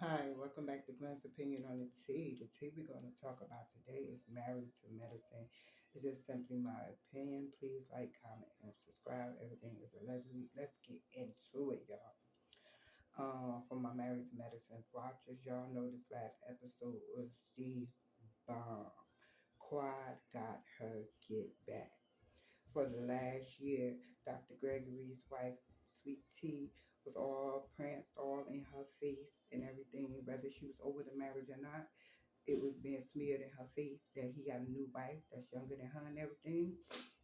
Hi, welcome back to Glenn's Opinion on the Tea. The tea we're going to talk about today is married to medicine. It's just simply my opinion. Please like, comment, and subscribe. Everything is allegedly. Let's get into it, y'all. For my married to medicine watchers, y'all know this last episode was the bomb. Quad got her get back. For the last year, Dr. Gregory's wife, Sweet Tea, was all pranced all in her face and everything, whether she was over the marriage or not. It was being smeared in her face that he got a new wife that's younger than her and everything.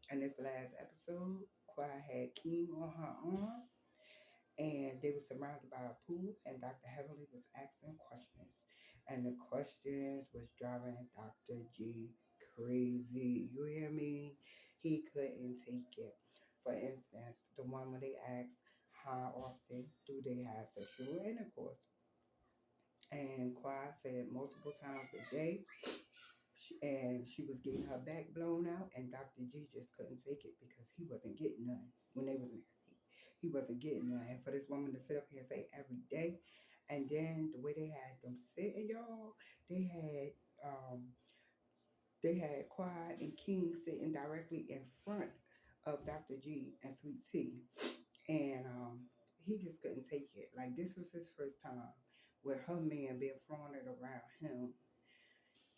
And this last episode, Quad had King on her arm and they were surrounded by a pool, and Dr. Heavenly was asking questions. And the questions was driving Dr. G crazy. You hear me? He couldn't take it. For instance, the one where they asked how often do they have sexual intercourse? And Quad said multiple times a day. And she was getting her back blown out, and Dr. G just couldn't take it because he wasn't getting none when they was married. He wasn't getting none. And for this woman to sit up here and say every day, and then the way they had them sitting, y'all, they had um they had Quad and King sitting directly in front of Dr. G and Sweet Tea, and he just couldn't take it. Like this was his first time with her man being flaunted around him,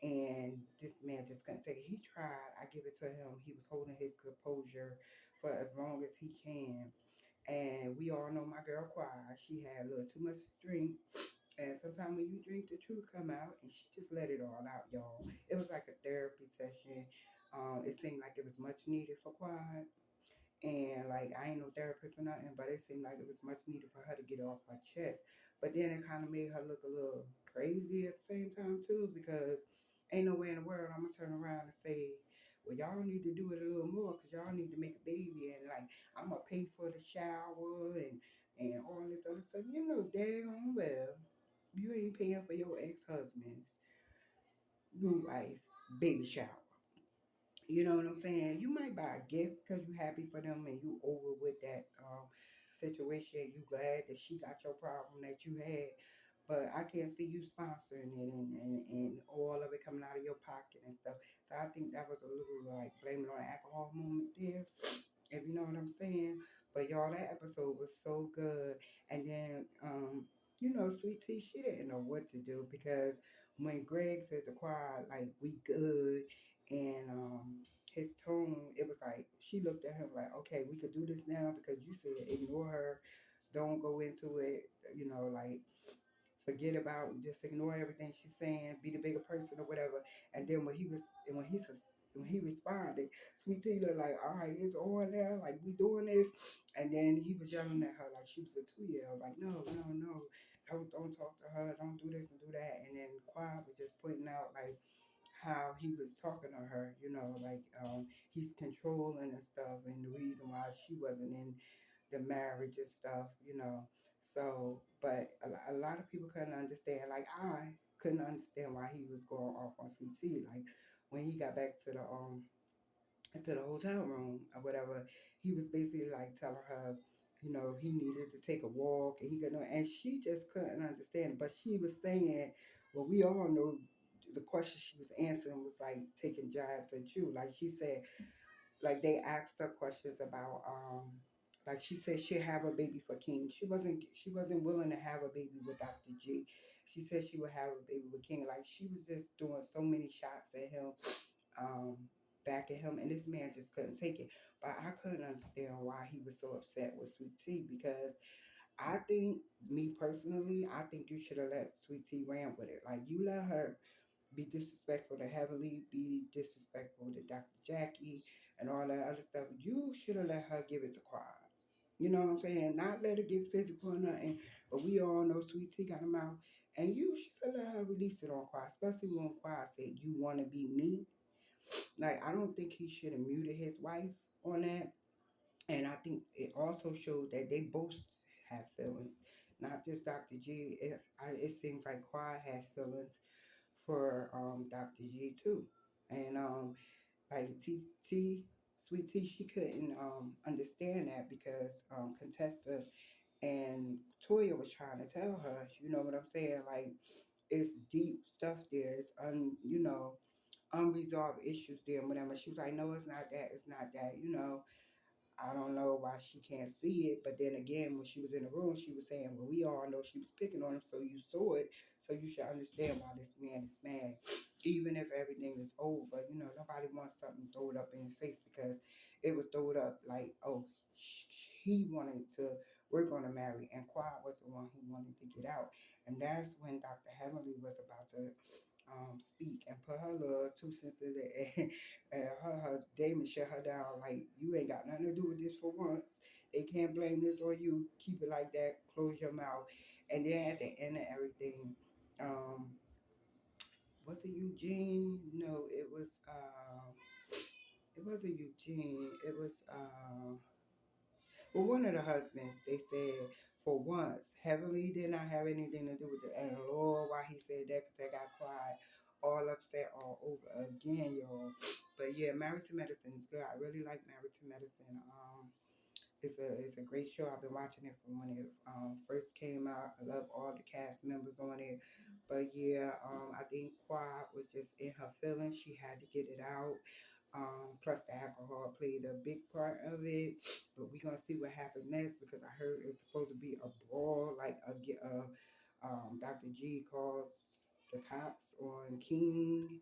and this man just couldn't take it. He tried. I give it to him. He was holding his composure for as long as he can. And we all know my girl Quad. She had a little too much to drink. And sometimes when you drink, the truth come out, and she just let it all out, y'all. It was like a therapy session. It seemed like it was much needed for Quad. And like I ain't no therapist or nothing, but it seemed like it was much needed for her to get it off her chest. But then it kind of made her look a little crazy at the same time too, because ain't no way in the world I'm gonna turn around and say, well, y'all need to do it a little more because y'all need to make a baby, and like I'm gonna pay for the shower and all this other stuff. You know daggone well you ain't paying for your ex-husband's new wife baby shower. You know what I'm saying? You might buy a gift because you happy for them and you over with that situation. You glad that she got your problem that you had. But I can't see you sponsoring it and all of it coming out of your pocket and stuff. So I think that was a little like blaming on the alcohol moment there, if you know what I'm saying. But y'all, that episode was so good. And then, Sweet Tea, she didn't know what to do because when Greg said to Quad, like, we good, and his tone, it was like, she looked at him like, okay, we could do this now because you said ignore her, don't go into it, like, forget about, just ignore everything she's saying, be the bigger person or whatever. And then when he responded, Sweet Tea looked like, all right, it's on there, like we doing this. And then he was yelling at her like she was a 2-year-old, like no, no, no, don't talk to her, don't do this and do that. And then Quad was just pointing out like how he was talking to her, like he's controlling and stuff, and the reason why she wasn't in the marriage and stuff. So, but a lot of people couldn't understand. Like I couldn't understand why he was going off on Sweet Tea. Like when he got back to the hotel room or whatever, he was basically like telling her, he needed to take a walk and he could know, and she just couldn't understand. But she was saying, well, we all know the question she was answering was like taking jabs at you. Like she said, like they asked her questions about like she said she'd have a baby for King. She wasn't willing to have a baby with Dr. G. She said she would have a baby with King. Like she was just doing so many shots at him, um, back at him, and this man just couldn't take it. But I couldn't understand why he was so upset with Sweet Tea because I think, me personally, I think you should have let Sweet Tea ran with it. Like you let her be disrespectful to Heavenly, be disrespectful to Dr. Jackie, and all that other stuff. You should have let her give it to Quad. You know what I'm saying? Not let her get physical or nothing. But we all know Sweet Tea got a mouth. And you should have let her release it on Quad, especially when Quad said, you want to be me. Like, I don't think he should have muted his wife on that. And I think it also showed that they both have feelings, not just Dr. G. It seems like Quad has feelings for Dr. G too. And like Sweet Tea, she couldn't understand that because Contessa And Toya was trying to tell her, you know what I'm saying? Like, it's deep stuff there. It's unresolved issues there and whatever. She was like, no, it's not that, it's not that, you know. I don't know why she can't see it, but then again, when she was in the room, she was saying, well, we all know she was picking on him, so you saw it, so you should understand why this man is mad, even if everything is over. You know, nobody wants something thrown up in his face because it was thrown up like, oh, he wanted to, we're going to marry, and Quiet was the one who wanted to get out. And that's when Dr. Heavenly was about to speak and put her little 2 cents in there, and her husband Damon shut her down like, you ain't got nothing to do with this for once. They can't blame this on you. Keep it like that. Close your mouth. And then at the end of everything, was it Eugene? No, it wasn't Eugene. It was well, one of the husbands. They said for once, Heavenly did not have anything to do with it. And Lord, why he said that? Because they got quiet, all upset all over again, y'all. But yeah, Married to Medicine is good. I really like Married to Medicine. It's a great show. I've been watching it from when it first came out. I love all the cast members on it. But yeah, I think Quad was just in her feelings. She had to get it out. Plus the alcohol played a big part of it. But we're gonna see what happens next because I heard it's supposed to be a brawl, like Dr. G calls the cops on King,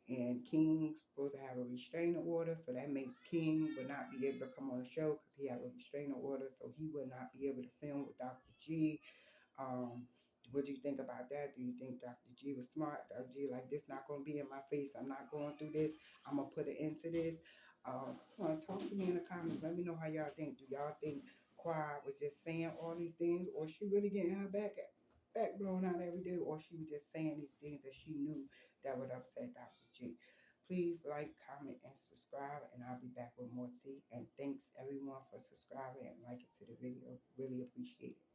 and King's supposed to have a restraining order, so that makes King would not be able to come on the show because he have a restraining order, so he would not be able to film with Dr. G. Um, what do you think about that? Do you think Dr. G was smart? Dr. G like, this not going to be in my face. I'm not going through this. I'm going to put an end to this. Come on, talk to me in the comments. Let me know how y'all think. Do y'all think Quad was just saying all these things, or she really getting her back blown out every day, or she was just saying these things that she knew that would upset Dr. G? Please like, comment, and subscribe, and I'll be back with more tea. And thanks everyone for subscribing and liking to the video. Really appreciate it.